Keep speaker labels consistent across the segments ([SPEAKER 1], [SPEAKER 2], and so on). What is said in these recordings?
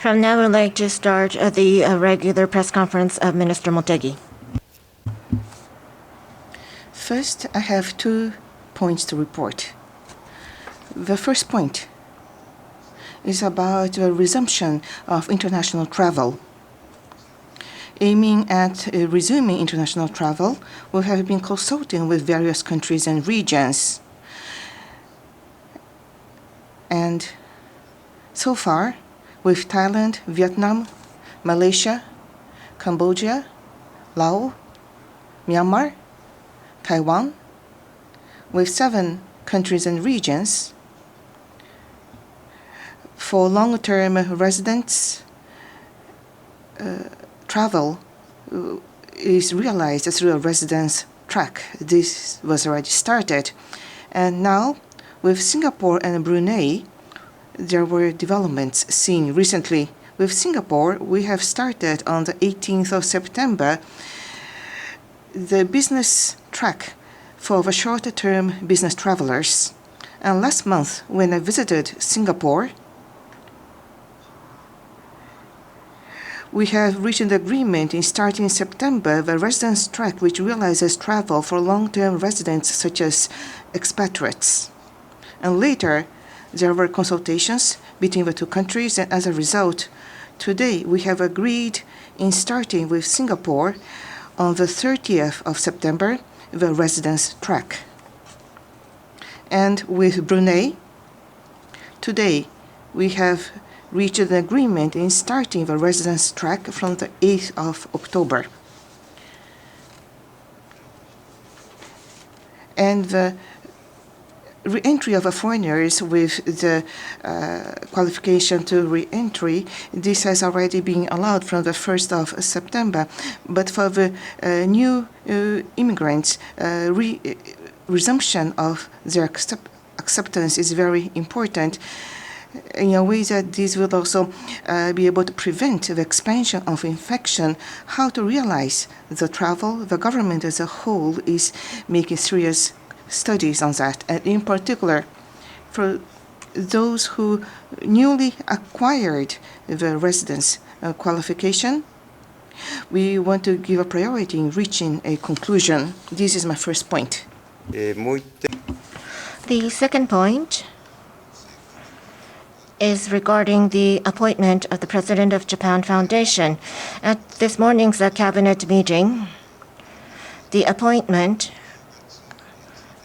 [SPEAKER 1] From now, I would like to start the regular press conference of Minister Motegi.
[SPEAKER 2] First, I have 2 points to report. The first point is about the resumption of international travel. Aiming at resuming international travel, we have been consulting with various countries and regions. And so far, with Thailand, Vietnam, Malaysia, Cambodia, Laos, Myanmar, Taiwan, with 7 countries and regions, for long-term residents, travel is realized through a residence track. This was already started. And now, with Singapore and Brunei, there were developments seen recently. With Singapore, we have started on the 18th of September the business track for the shorter-term business travelers. And last month, when I visited Singapore, we have reached an agreement in starting September the residence track which realizes travel for long-term residents such as expatriates. And later, there were consultations between the 2 countries, and as a result, today we have agreed in starting with Singapore on the 30th of September the residence track. And with Brunei, today we have reached an agreement in starting the residence track from the 8th of October. And the re-entry of foreigners with the qualification to re-entry, this has already been allowed from the 1st of September. But for the new immigrants, resumption of their acceptance is very important, in a way that this will also be able to prevent the expansion of infection. How to realize the travel, the government as a whole is making serious studies on that. And in particular, for those who newly acquired the residence qualification, we want to give a priority in reaching a conclusion. This is my first point.
[SPEAKER 1] The second point is regarding the appointment of the President of Japan Foundation. At this morning's cabinet meeting, the appointment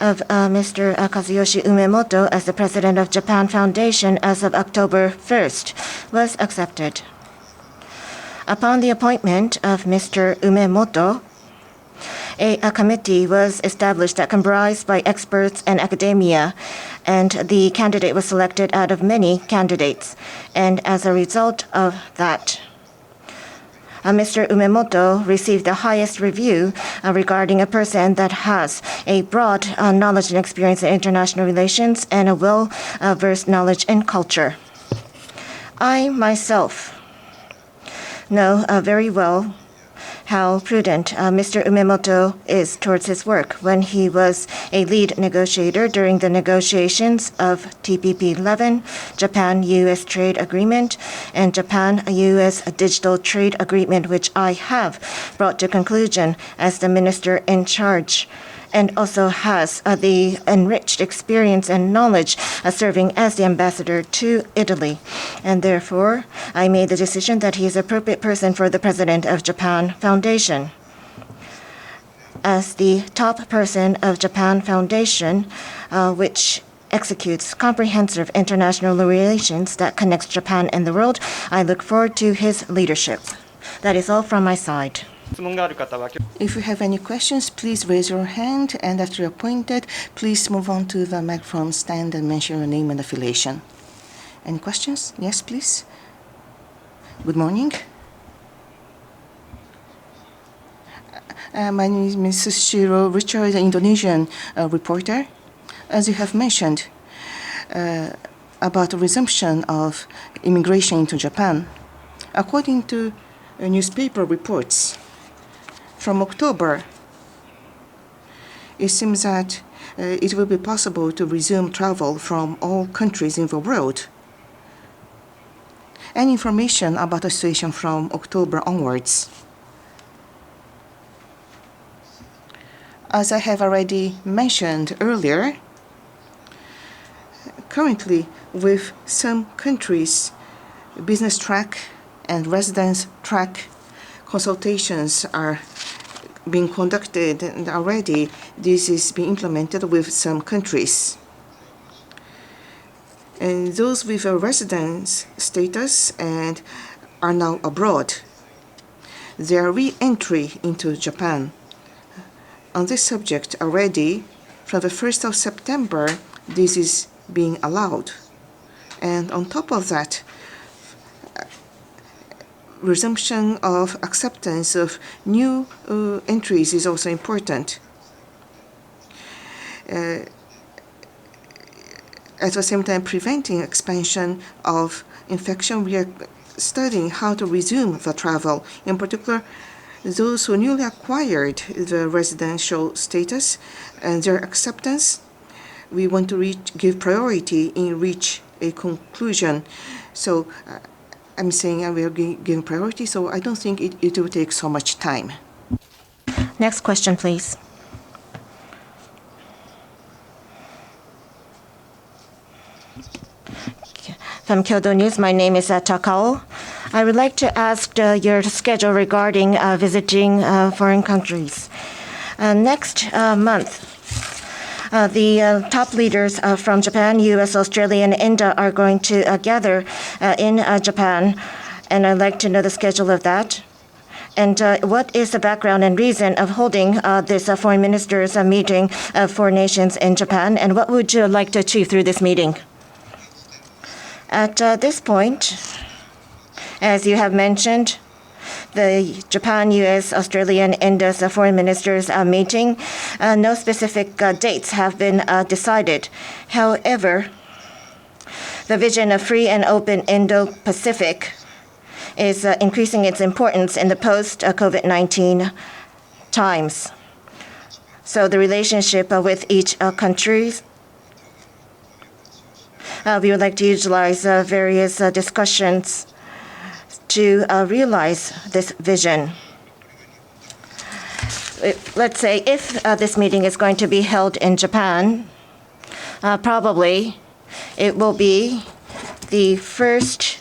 [SPEAKER 1] of Mr. Kazuyoshi UMEMOTO as the President of Japan Foundation as of October 1st was accepted. Upon the appointment of Mr. UMEMOTO, a committee was established that comprised by experts and academia, and the candidate was selected out of many candidates. And as a result of that, Mr. UMEMOTO received the highest review regarding a person that has a broad knowledge and experience in international relations and a well-versed knowledge in culture. I myself know very well how prudent Mr. UMEMOTO is towards his work. When he was a lead negotiator during the negotiations of TPP-11, Japan-U.S. trade agreement, and Japan-U.S. digital trade agreement, which I have brought to conclusion as the minister in charge, and also has the enriched experience and knowledge serving as the ambassador to Italy. And therefore, I made the decision that he is an appropriate person for the President of Japan Foundation. As the top person of Japan Foundation, which executes comprehensive international relations that connects Japan and the world, I look forward to his leadership. That is all from my side.
[SPEAKER 2] If you have any questions, please raise your hand, and after you're appointed, please move on to the microphone stand and mention your name and affiliation. Any questions? Yes, please. Good morning. My name is Shiro Richard, an Indonesian reporter. As you have mentioned about the resumption of immigration into Japan, according to newspaper reports, from October, it seems that it will be possible to resume travel from all countries in the world. any information about the situation from October onwards? As I have already mentioned earlier, currently with some countries, business track and residence track consultations are being conducted, and already this is being implemented with some countries. And those with a residence status and are now abroad, their re-entry into Japan. On this subject already, from the 1st of September, this is being allowed. And on top of that, resumption of acceptance of new entries is also important. At the same time, preventing expansion of infection, we are studying how to resume the travel. In particular, those who newly acquired the residential status and their acceptance, we want to give priority in reach a conclusion. So I'm saying we are giving priority, so I don't think it will take so much time.
[SPEAKER 1] Next question, please. From Kyodo News, my name is Takao. I would like to ask your schedule regarding visiting foreign countries. Next month, the top leaders from Japan, U.S., Australia, and India are going to gather in Japan, and I'd like to know the schedule of that. And what is the background and reason of holding this foreign ministers meeting of 4 nations in Japan, and what would you like to achieve through this meeting? At this point, as you have mentioned, the Japan-U.S., Australia, and India's foreign ministers meeting, no specific dates have been decided. However, the vision of free and open Indo-Pacific is increasing its importance in the post-COVID-19 times. So the relationship with each country, we would like to utilize various discussions to realize this vision. Let's say if this meeting is going to be held in Japan, probably it will be the first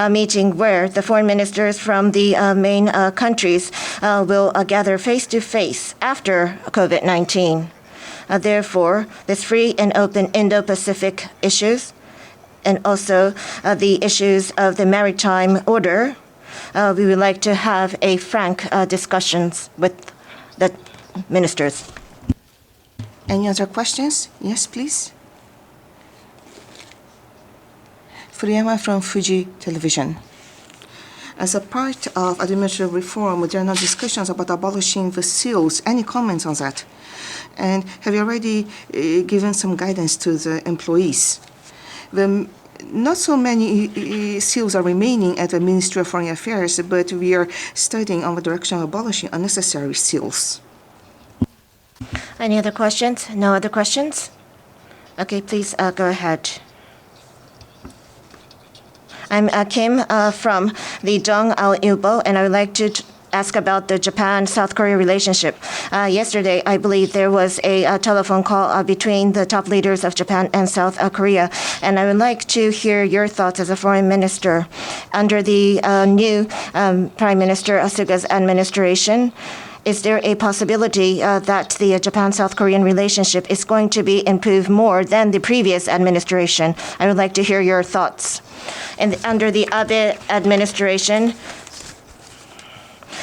[SPEAKER 1] meeting where the foreign ministers from the main countries will gather face-to-face after COVID-19. Therefore, this free and open Indo-Pacific issues and also the issues of the maritime order, we would like to have a frank discussions with the ministers.
[SPEAKER 2] Any other questions? Yes, please. Furuyama from Fuji Television. As a part of administrative reform, there are no discussions about abolishing the seals. Any comments on that? And have you already given some guidance to the employees? Not so many seals are remaining at the Ministry of Foreign Affairs, but we are studying on the direction of abolishing unnecessary seals.
[SPEAKER 1] Any other questions? No other questions? Okay, please go ahead. I'm Kim from the Dong Ilbo, and I would like to ask about the Japan-South Korea relationship. Yesterday, I believe there was a telephone call between the top leaders of Japan and South Korea, and I would like to hear your thoughts as a foreign minister. Under the new Prime Minister Suga's administration, is there a possibility that the Japan-South Korean relationship is going to be improved more than the previous administration? I would like to hear your thoughts. And under the Abe administration,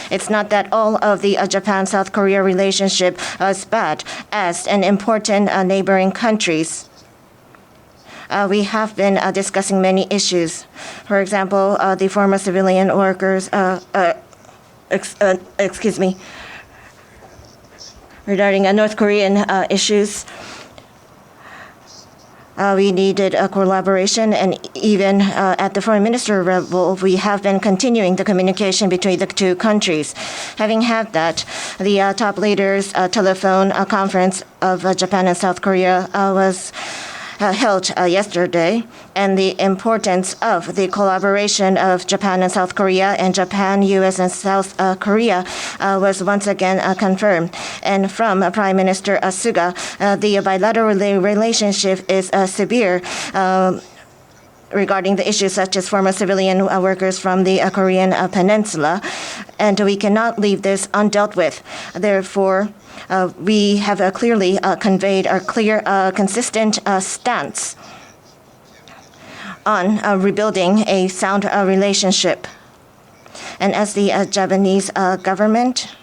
[SPEAKER 1] it's not that all of the Japan-South Korea relationship is bad. As an important neighboring countries, we have been discussing many issues. For example, the former civilian workers, regarding North Korean issues, we needed a collaboration, and even at the foreign minister level, we have been continuing the communication between the two countries. Having had that, the top leaders' telephone conference of Japan and South Korea was held yesterday, and the importance of the collaboration of Japan and South Korea and Japan-U.S. and South Korea was once again confirmed. And from Prime Minister Suga, the bilateral relationship is severe regarding the issues such as former civilian workers from the Korean Peninsula, and we cannot leave this undealt with. Therefore, we have clearly conveyed our clear, consistent stance on rebuilding a sound relationship. And as the Japanese government,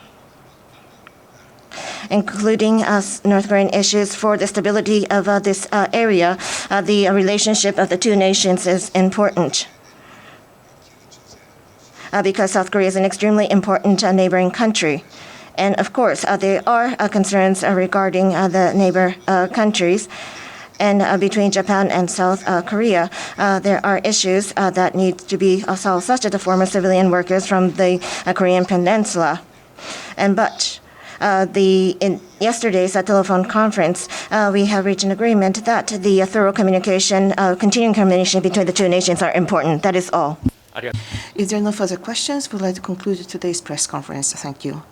[SPEAKER 1] including North Korean issues for the stability of this area, the relationship of the two nations is important. Because South Korea is an extremely important neighboring country. And of course, there are concerns regarding the neighbor countries. And between Japan and South Korea, there are issues that need to be solved, such as the former civilian workers from the Korean Peninsula. But in yesterday's telephone conference, we have reached an agreement that the thorough communication, continuing communication between the two nations are important. That is all.
[SPEAKER 2] If there are no further questions, we'd like to conclude today's press conference. Thank you.